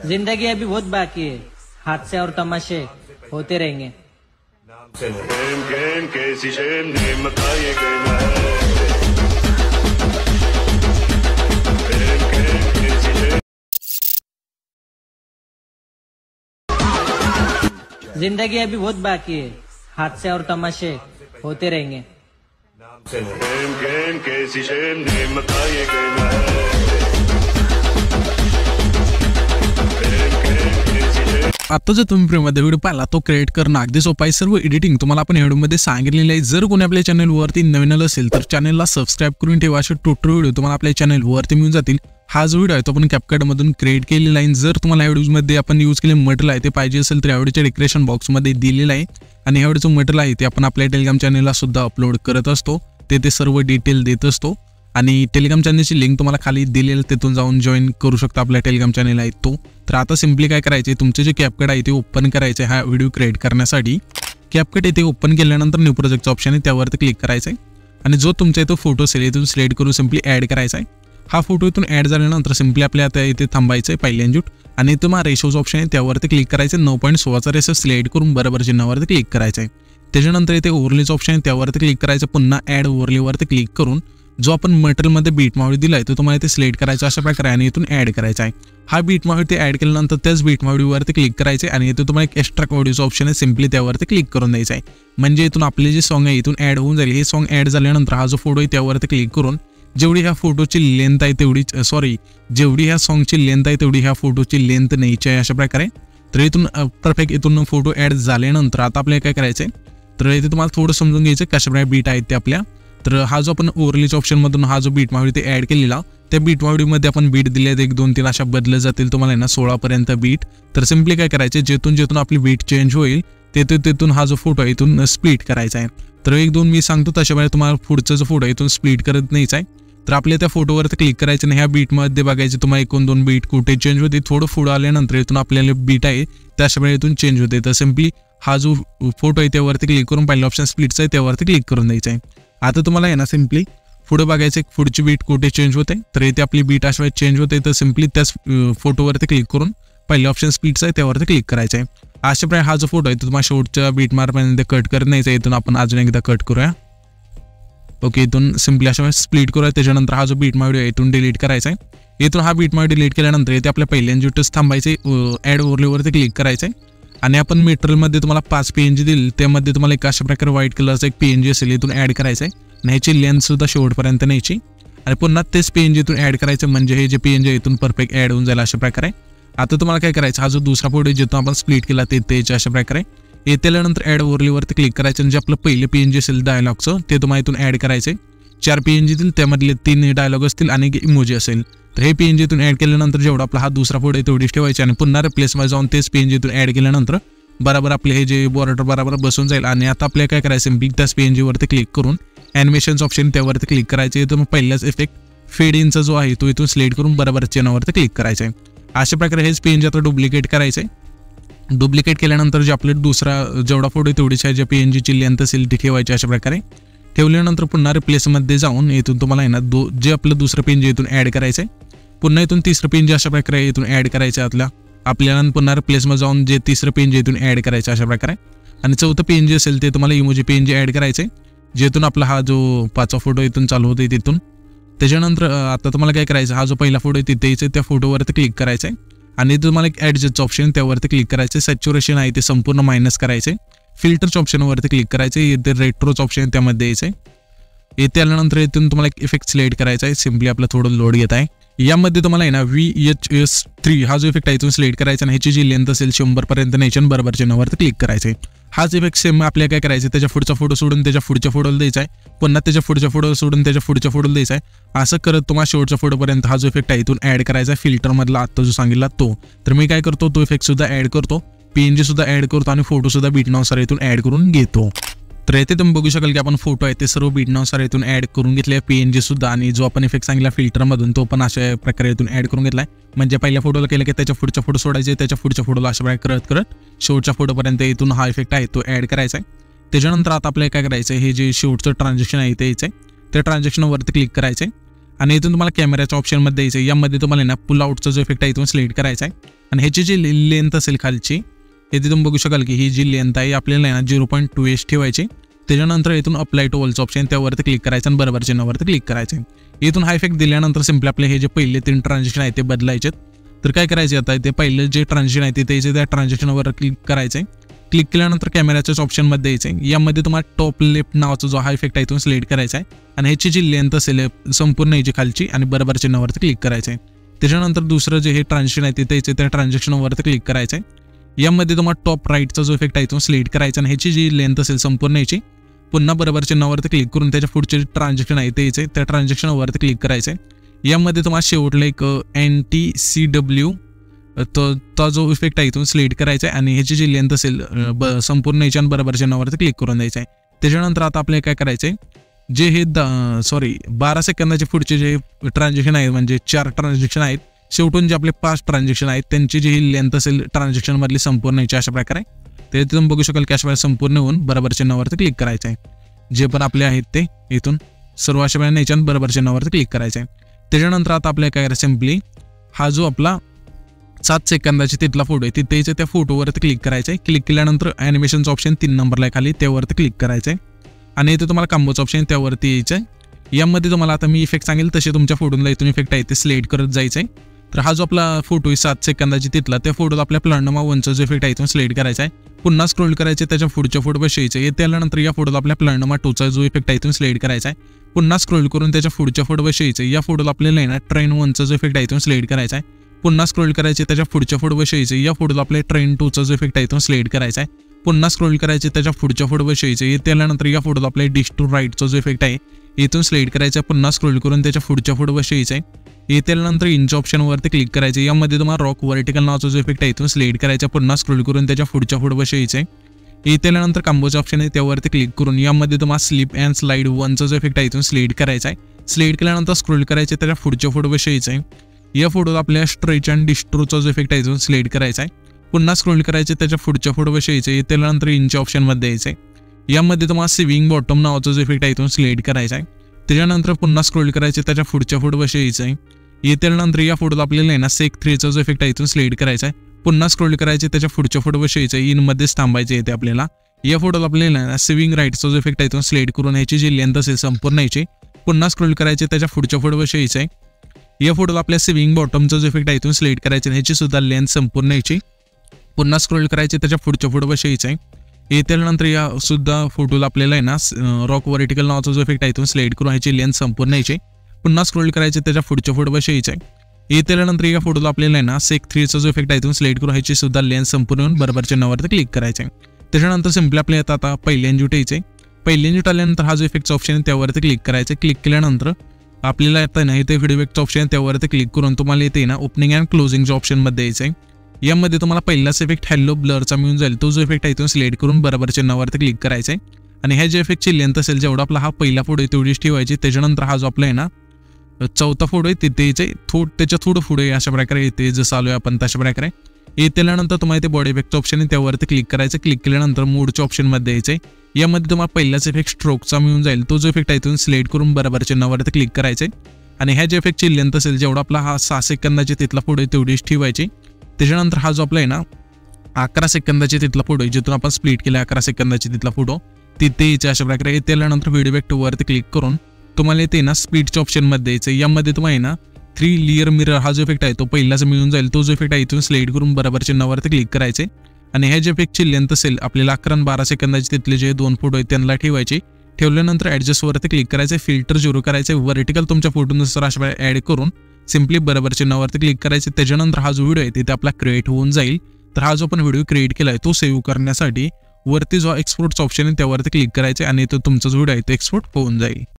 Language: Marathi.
जिंदगी अभी बहुत बाकी है, हादसे और तमाशे होते रहेंगे। जिंदगी अभी बहुत बाकी है, हादसे और तमाशे होते रहेंगे। आता जर तुम्ही प्रेममध्ये व्हिडिओ पाहिला तो क्रिएट करणं अगदी सोपं आहे। सर्व एडिटिंग तुम्हाला आपण व्हिडिओमध्ये सांगितलेलं आहे। जर कोणी आपल्या चॅनलवरती नवीन असेल तर चॅनलला सबस्क्राइब करून ठेवा, असे टोटल व्हिडिओ तुम्हाला आपल्या चॅनलवरती मिळून जातील। हा जो व्हिडिओ आहे तो आपण CapCut मधून क्रिएट केलेला आहे। जर तुम्हाला व्हिडिओमध्ये आपण यूज केलेले मटेरियल आहे ते पाहिजे असेल तर या व्हिडिओच्या डिस्क्रिप्शन बॉक्समध्ये दिलेलं आहे आणि या व्हिडिओचं मटेरियल आहे ते आपण आपल्या टेलिग्राम चॅनलला सुद्धा अपलोड करत असतो, ते सर्व डिटेल देत असतो आणि टेलिग्राम चॅनलची लिंक तुम्हाला खाली दिलेली आहे, तिथून जाऊन जॉइन करू शकता। आपल्या टेलिग्राम चॅनल आहे तो। तर आता सिंपली काय करायचे, तुमचे जे CapCut आहे ते ओपन करायचे हा व्हिडिओ क्रिएट करण्यासाठी। CapCut येथे ओपन केल्यानंतर न्यू प्रोजेक्टचा ऑप्शन आहे त्यावरती क्लिक करायचं आहे आणि जो तुमचा इथं फोटो असेल इथून सिलेक्ट करून सिंपली ॲड करायचा आहे। हा फोटो इथून ॲड झाल्यानंतर सिंपली आपल्या आता इथे थांबायचं आहे पहिल्यांदा आणि तुम्हाला रेशोचा ऑप्शन आहे त्यावरती क्लिक करायचं। 9.16चा रेशो सिलेक्ट करून बरोबर चिन्हावरती क्लिक करायचं आहे। त्याच्यानंतर इथे ओव्हरलेचा ऑप्शन आहे त्यावरती क्लिक करायचं। पुन्हा ॲड ओव्हरलेवरती क्लिक करून जो आपण मटेरियलमध्ये बीट मावळी दिलाय तो तुम्हाला इथे सिलेक्ट करायचा अशा प्रकारे आणि इथून ॲड करायचा आहे। हा बीट मावळी ते ॲड केल्यानंतर त्याच बीट मावळीवरती क्लिक करायचे आणि इथे तुम्हाला एक एक्स्ट्रा ऑडिओचा ऑप्शन आहे, सिंपली त्यावरती क्लिक करून द्यायचा आहे। म्हणजे इथून आपले जे सॉन्ग आहे इथून ॲड होऊन जाईल। हे सॉन्ग ॲड झाल्यानंतर हा जो फोटो आहे त्यावरती क्लिक करून जेवढी ह्या फोटोची लेंथ आहे तेवढी जेवढी ह्या सॉन्गची लेंथ आहे तेवढी ह्या फोटोची लेंथ न्यायची आहे अशा प्रकारे। तर इथून परफेक्ट इथून फोटो ॲड झाल्यानंतर आता आपल्याला काय करायचं आहे, तर इथे तुम्हाला थोडं समजून घ्यायचं कशा प्रकारे बीट आहेत ते आपल्या। तर हा जो आपण ओव्हरलेच्या ऑप्शन मधून हा जो बीट मावळी ते ॲड केलेला त्या बीट मावळीमध्ये आपण बीट दिले 1 2 3 अशा बदलत जातील तुम्हाला ना 16 पर्यंत बीट। तर सिंपली काय करायचे, जेथून आपली बीट चेंज होईल तेथून हा जो फोटो आहे इथून स्प्लिट करायचा आहे। तर 1 2 मी सांगतो तशाप्रमाणे तुम्हाला पुढचा जो फोटो आहे इथून स्प्लिट करत नाहीच आहे। तर आपल्या त्या फोटोवरती क्लिक करायचं आणि ह्या बीटमध्ये बघायचे तुम्हाला 1 2 बीट कुठे चेंज होते, थोडं पुढं आल्यानंतर इथून आपल्याला बीट आहे त्याच्यामुळे इथून चेंज होते। तर सिंपली हा जो फोटो आहे त्यावरती क्लिक करून पहिला ऑप्शन स्प्लिटचा आहे त्यावरती क्लिक करून द्यायचा आहे। आता तुम्हाला आहे ना सिंपली पुढे बघायचं पुढची बीट कुठे चेंज होते, तर इथे आपली बीट अशा चेंज होते। तर सिंपली त्याच फोटोवरती क्लिक करून पहिला ऑप्शन स्प्लिटचा आहे त्यावरती क्लिक करायचा आहे। अशा प्रकारे हा जो फोटो आहे तो तुम्हाला शेवटच्या बीट मार्कपर्यंत कट करत नाहीचा, इथून आपण अजून एकदा कट करूया। ओके, इथून सिंपली अशा स्प्लिट करूया। त्याच्यानंतर हा जो बीट मावळी आहे इथून डिलीट करायचा आहे। इथून हा बीट मावळी डिलीट केल्यानंतर इथे आपल्या पहिल्यांदाच थांबायचे, ॲड ओव्हरलेवरती क्लिक करायचं आहे आणि आपण मटेरियलमध्ये तुम्हाला 5 PNG दिली त्यामध्ये तुम्हाला एक अशा प्रकारे व्हाईट कलरचा एक PNG असेल इथून ॲड करायचं आहे आणि ह्याची लेंथ सुद्धा शेवटपर्यंत न्यायची आणि पुन्हा तेच PNG इथून ॲड करायचं, म्हणजे हे जे PNG आहे इथून परफेक्ट ॲड होऊन जाईल अशा प्रकारे। आता तुम्हाला काय करायचं, हा जो दुसरा फोटो जिथून आपण स्प्लिट केला ते अशा प्रकारे येथे आल्यानंतर ॲड ओव्हरलेवरती क्लिक करायचं आणि जे आपलं पहिलं PNG असेल डायलॉगचं ते तुम्हाला इथून ॲड करायचे। 4 PNG येतील त्यामधले 3 डायलॉग असतील आणि एक इमोजी असेल। तर हे PNG इथून ॲड केल्यानंतर जेवढा आपला हा दुसरा फोटो आहे तेवढीच ठेवायचे आणि पुन्हा रिप्लेसमध्ये जाऊन तेच PNG इथून ॲड केल्यानंतर बरोबर आपले हे जे बॉर्डर बरोबर बसून जाईल। आणि आता आपल्याला काय करायचं, सिंपली त्याच PNG वरती क्लिक करून ॲनिमेशन्स ऑप्शन त्यावरती क्लिक करायचे। इथून मग पहिलाच इफेक्ट फेड इनचा जो आहे तो इथून सिलेक्ट करून बरोबर चिन्हावरती क्लिक करायचं आहे। अशा प्रकारे हेच PNG आता डुप्लिकेट करायचं आहे। डुप्लिकेट केल्यानंतर जे आपले दुसरा जेवढा फोटो तेवढीच आहे जे PNGची लेंथ असेल ती ठेवायची अशा प्रकारे। ठेवल्यानंतर पुन्हा रिप्लेसमध्ये जाऊन इथून तुम्हाला आहे ना जे आपलं दुसरं PNG इथून ॲड करायचं आहे, पुन्हा इथून तिसरं PNG अशा प्रकारे इथून ॲड करायचं आपल्याला पुन्हा रिप्लेसमध्ये जाऊन जे तिसरं PNG इथून ॲड करायचं अशा प्रकारे। आणि चौथं PNG असेल ते तुम्हाला इमोजी PNG ॲड करायचे, जेथून आपला हा जो 5वा फोटो इथून चालू होते तिथून। त्याच्यानंतर आता तुम्हाला काय करायचं, हा जो पहिला फोटो आहे तिथे यायचं त्या फोटोवरती क्लिक करायचं आहे आणि तुम्हाला एक ॲडजस्टचं ऑप्शन त्यावरती क्लिक करायचं। सॅच्युरेशन आहे ते संपूर्ण मायनस करायचे। फिल्टरच्या ऑप्शनवरती क्लिक करायचे, इथे रेट्रोचं ऑप्शन त्यामध्ये यायचं आहे। येथे आल्यानंतर इथून तुम्हाला एक इफेक्ट सिलेक्ट करायचा आहे, सिंपली आपलं थोडं लोड घेत आहे। यामध्ये तुम्हाला आहे ना VHS3 हा जो इफेक्ट आहे इथून सिलेक्ट करायचा आणि ह्याची जी लेंथ असेल 100 पर्यंत न्यायची आणि बरोबर चिन्हावरती क्लिक करायचं आहे। हाच इफेक्ट सेम आपल्याला काय करायचं, त्याच्या पुढचा फोटो सोडून त्याच्या पुढच्या फोटोला द्यायचा आहे, पुन्हा त्याच्या पुढच्या फोटो सोडून त्याच्या पुढच्या फोटोला द्यायचा आहे। असं करत तुम्हाला शेवटच्या फोटोपर्यंत हा जो इफेक्ट आहे इथून ॲड करायचा आहे, फिल्टरमधला आता जो सांगितला तो। तर मी काय करतो, तो इफेक्ट सुद्धा ॲड करतो, PNG सुद्धा ॲड करतो आणि फोटो सुद्धा बीटनुसार इथून ॲड करून घेतो। तर येथे तुम्ही बघू शकाल की आपण फोटो आहे ते सर्व बीटनुसार इथून ॲड करून घेतले, PNG सुद्धा आणि जो आपण इफेक्ट सांगितला फिल्टरमधून तो पण अशा प्रकारे इथून ॲड करून घेतलाय। म्हणजे पहिल्या फोटोला केलं की त्याच्या पुढच्या फोटो सोडायचे, त्याच्या पुढच्या फोटोला अशा प्रकारे करत शेवटच्या फोटोपर्यंत इथून हा इफेक्ट आहे तो ॲड करायचा आहे। त्याच्यानंतर आता आपल्याला काय करायचं, हे जे शेवटचं ट्रान्झॅक्शन आहे ते यायचं आहे, त्या ट्रान्झॅक्शनवरती क्लिक करायचं आहे आणि इथून तुम्हाला कॅमेऱ्याच्या ऑप्शनमध्ये द्यायचं आहे. यामध्ये तुम्हाला ना पुल आउटचा जो इफेक्ट आहे इथून सिलेक्ट करायचा आहे. आणि ह्याची जी लेंथ असेल खालची इथे तुम्ही बघू शकाल की ही जी लेंथ आहे आपल्याला ना 0.2h ठेवायची. त्याच्यानंतर इथून अप्लाय टू ऑलचं ऑप्शन त्यावरती क्लिक करायचं आणि बरोबर चिन्हावरती क्लिक करायचं आहे. इथून हा इफेक्ट दिल्यानंतर सिम्पली आपले हे जे पहिले 3 ट्रान्झॅक्शन आहे ते बदलायचे. तर काय करायचे आता ते पहिलं जे ट्रान्झॅक्शन आहे ते त्या ट्रान्झॅक्शनवर क्लिक करायचं आहे. क्लिक केल्यानंतर कॅमेऱ्याच्याच ऑप्शनमध्ये द्यायचं आहे. यामध्ये तुम्हाला टॉप लेफ्ट नावाचा जो हा इफेक्ट आहे इथून सिलेक्ट करायचा आहे आणि ह्याची जी लेंथ असेल संपूर्ण याची खालची आणि बरोबर चिन्हावरती क्लिक करायचं आहे. त्याच्यानंतर दुसरं जे हे ट्रान्झॅक्शन आहे तिथे त्या ट्रान्झॅक्शनवरती क्लिक करायचं आहे. यामध्ये तुम्हाला टॉप राईटचा जो इफेक्ट आहे इथून सिलेक्ट करायचा आणि ह्याची जी लेंथ असेल संपूर्ण याची पुन्हा बरोबर चिन्हावरती क्लिक करून त्याच्या पुढचे जे ट्रान्झॅक्शन आहे ते यायचे त्या ट्रान्झॅक्शनवरती क्लिक करायचं आहे. यामध्ये तुम्हाला शेवटला एक NTCW तो जो इफेक्ट आहे इथून सिलेक्ट करायचा आहे आणि ह्याची जी लेंथ असेल संपूर्ण याच्या बरोबर चिन्हावरती क्लिक करून द्यायचं आहे. त्याच्यानंतर आता आपल्याला काय करायचं आहे जे हे 12 सेकंदाचे पुढचे जे ट्रान्झॅक्शन आहेत म्हणजे 4 ट्रान्झॅक्शन आहेत शेवटून जे आपले 5 ट्रान्झॅक्शन आहेत त्यांची जी ही लेंथ असेल ट्रान्झॅक्शनमधली संपूर्ण याची अशा प्रकारे ते तुम्ही बघू शकाल की अशा संपूर्ण होऊन बरोबर चिन्हावरती क्लिक करायचं आहे. जे पण आपले आहेत ते इथून सर्व अशा प्रकारे याच्या बरोबर चिन्हावरती क्लिक करायचं आहे. त्याच्यानंतर आता आपल्याला काय करायचं सिम्पली हा जो आपला 7 सेकंदाची तिथला फोटो आहे तिथे त्या फोटोवरती क्लिक करायचं आहे. क्लिक केल्यानंतर ॲनिमेशनचं ऑप्शन 3 नंबरला खाली त्यावरती क्लिक करायचं आहे आणि इथे तुम्हाला कॉम्बोचं ऑप्शन त्यावरती यायचं आहे. यामध्ये तुम्हाला आता मी इफेक्ट सांगेल तसे तुमच्या फोटोला इथून इफेक्ट आहे ते सिलेक्ट करत जायचं आहे. तर हा जो आपला फोटो आहे 7 सेकंदाची तिथला त्या फोटोला आपल्या प्लॅनोमा 1चा जो इफेक्ट आहे इथून सिलेक्ट करायचा आहे. पुन्हा स्क्रोल करायचे त्याच्या पुढच्या फोटोवर यायचं आहे. त्यानंतर या फोटोला आपल्या प्लॅनोमा 2चा जो इफेक्ट आहे इथून सिलेक्ट करायचा आहे. पुन्हा स्क्रोल करून त्याच्या पुढच्या फोटोवर यायचं आहे. या फोटोला आपल्याला ना ट्रेन 1चा जो इफेक्ट आहे इथून सिलेक्ट करायचा आहे. पुन्हा स्क्रोल करायचे त्याच्या पुढच्या फोटोवर यायचं आहे. या फोटोला आपल्या ट्रेन 2चा जो इफेक्ट आहे इथून सिलेक्ट करायचा आहे. पुन्हा स्क्रोल करायचे त्याच्या पुढच्या फोटोवर यायचं आहे. त्यानंतर या फोटोला आपल्या डिश टू राईटचा जो इफेक्ट आहे इथून सिलेक्ट करायचा आहे. पुन्हा स्क्रोल करून त्याच्या पुढच्या फोटोवर यायचं आहे. त्यानंतर इंच ऑप्शनवरती क्लिक करायचं. यामध्ये तुम्हाला रॉक व्हर्टिकल नावाचा जो इफेक्ट आहे इथून सिलेक्ट करायचा. पुन्हा स्क्रोल करून त्याच्या पुढच्या फोटोवर यायचं आहे. त्यानंतर कॉम्बोचं ऑप्शन आहे त्यावरती क्लिक करून यामध्ये तुम्हाला स्लिप अँड स्लाइड 1चा जो इफेक्ट आहे इथून सिलेक्ट करायचा आहे. सिलेक्ट केल्यानंतर स्क्रोल करायचे त्याच्या पुढच्या फोटोवर यायचं आहे. या फोटोला आपल्या स्ट्रेच अँड डिस्ट्रोचा जो इफेक्ट आहे इथून सिलेक्ट करायचा आहे. पुन्हा स्क्रोल करायचे त्याच्या पुढच्या फोटोवर यायचं आहे. त्यानंतर इंच ऑप्शनमध्ये यायचं आहे. यामध्ये तुम्हाला स्विंग बॉटम नावाचा जो इफेक्ट आहे इथून सिलेक्ट करायचा आहे. त्याच्यानंतर पुन्हा स्क्रोल करायचे त्याच्या पुढच्या फोटोवर यायचं आहे. त्यानंतर या फोटोला आपल्याला आहे ना सेक 3चा जो इफेक्ट आहे इथून सिलेक्ट करायचा आहे. पुन्हा स्क्रोल करायचे त्याच्या पुढच्या फोटोवर यायचं आहे. इनमध्येच थांबायचे येते आपल्याला. या फोटोला आपल्याला स्विंग राईटचा जो इफेक्ट आहे इथून सिलेक्ट करून ह्याची जी लेंथ असेल संपूर्ण याची पुन्हा स्क्रोल करायचे त्याच्या पुढच्या फोटोवर यायचं आहे. या फोटोला आपल्या स्विंग बॉटमचा जो इफेक्ट आहे इथून सिलेक्ट करायचे ह्याची सुद्धा लेंथ संपूर्ण याची पुन्हा स्क्रोल करायचे त्याच्या पुढच्या फोटोवर यायचं आहे. त्यानंतर या सुद्धा फोटोला आपल्याला आहे ना रॉक व्हर्टिकल नावाचा जो इफेक्ट आहे इथून सिलेक्ट करून ह्याची लेंथ संपूर्ण याची पुन्हा स्क्रोल करायचे त्याच्या पुढच्या फोटोवर यायचं आहे. त्यानंतर या फोटोला आपल्याला आहे ना सेक 3चा जो इफेक्ट आहे इथून सिलेक्ट करून ह्याची सुद्धा लेंथ संपूर्ण येऊन बरोबर चिन्हावरती क्लिक करायचं आहे. त्याच्यानंतर सिम्पली आपल्याला आता पहिल्या एन्ज्यूट यायचं आहे. पहिल्या एन्ज्यूट आल्यानंतर हा जो इफेक्टचा ऑप्शन आहे त्यावरती क्लिक करायचं. क्लिक केल्यानंतर आपल्याला येतं ना इथे व्हिडिओ इफेक्टचा ऑप्शन आहे त्यावरती क्लिक करून तुम्हाला येते ना ओपनिंग अँड क्लोजिंगच्या ऑप्शनमध्ये यायचं आहे. यामध्ये तुम्हाला पहिलाच इफेक्ट हॅलो ब्लरचा मिळून जाईल तो जो इफेक्ट आहे इथून सिलेक्ट करून बरोबर चिन्हावरती क्लिक करायचा आहे. आणि ह्या जे इफेक्टची लेंथ असेल जेवढा आपला हा पहिला फोटो आहे तेवढीच ठेवायची. त्याच्यानंतर हा जो आपला आहे ना 4था फोटो आहे तिथे यायचे त्याच्या थोडं पुढे अशा प्रकारे येते जसं आलो आहे आपण तशा प्रकारे. त्यानंतर तुम्हाला ते बॉडी इफेक्टचं ऑप्शन आहे त्यावरती क्लिक करायचं. क्लिक केल्यानंतर मोडच्या ऑप्शनमध्ये यायचं आहे. यामध्ये तुम्हाला पहिलाच इफेक्ट स्ट्रोकचा मिळून जाईल तो जो इफेक्ट आहे इथून सिलेक्ट करून बरोबर चिन्हावरती क्लिक करायचं आहे. आणि ह्या जे इफेक्टची लेंथ असेल जेवढा आपला हा 6 सेकंदाची तिथला फोटो आहे तेवढीच ठेवायची. त्याच्यानंतर हा जो आपला आहे ना 11 सेकंदाची तिथला फोटो आहे जिथून आपण स्प्लिट केला 11 सेकंदाची तिथला फोटो तिथे यायचे अशा प्रकारे. त्यानंतर व्हिडिओ इफेक्टवरती क्लिक करून तुम्हाला येते ना स्पीडच्या ऑप्शनमध्ये यायचं. यामध्ये तुम्हाला ना 3 लेअर मिरर हा जो इफेक्ट आहे तो पहिलाच मिळून जाईल तो जो इफेक्ट आहे इथून सिलेक्ट करून बरोबर चिन्हावरती क्लिक करायचे. आणि ह्या जे इफेक्टची लेंथ असेल आपल्याला 11 आणि 12 सेकंदाचे तिथले जे 2 फोटो आहेत त्यांना ठेवायचे. ठेवल्यानंतर ॲडजस्टवरती क्लिक करायचं. फिल्टर 0 करायचं. व्हर्टिकल तुमच्या फोटोनुसार अशा ॲड करून सिम्पली बरोबर चिन्हावरती क्लिक करायचे. त्याच्यानंतर हा जो व्हिडिओ आहे तिथे आपला क्रिएट होऊन जाईल. तर हा जो आपण व्हिडिओ क्रिएट केला आहे तो सेव्ह करण्यासाठी वरती जो एक्सपोर्टचा ऑप्शन आहे त्यावरती क्लिक करायचे आणि तो तुमचा जो व्हिडिओ आहे तो एक्सपोर्ट होऊन जाईल.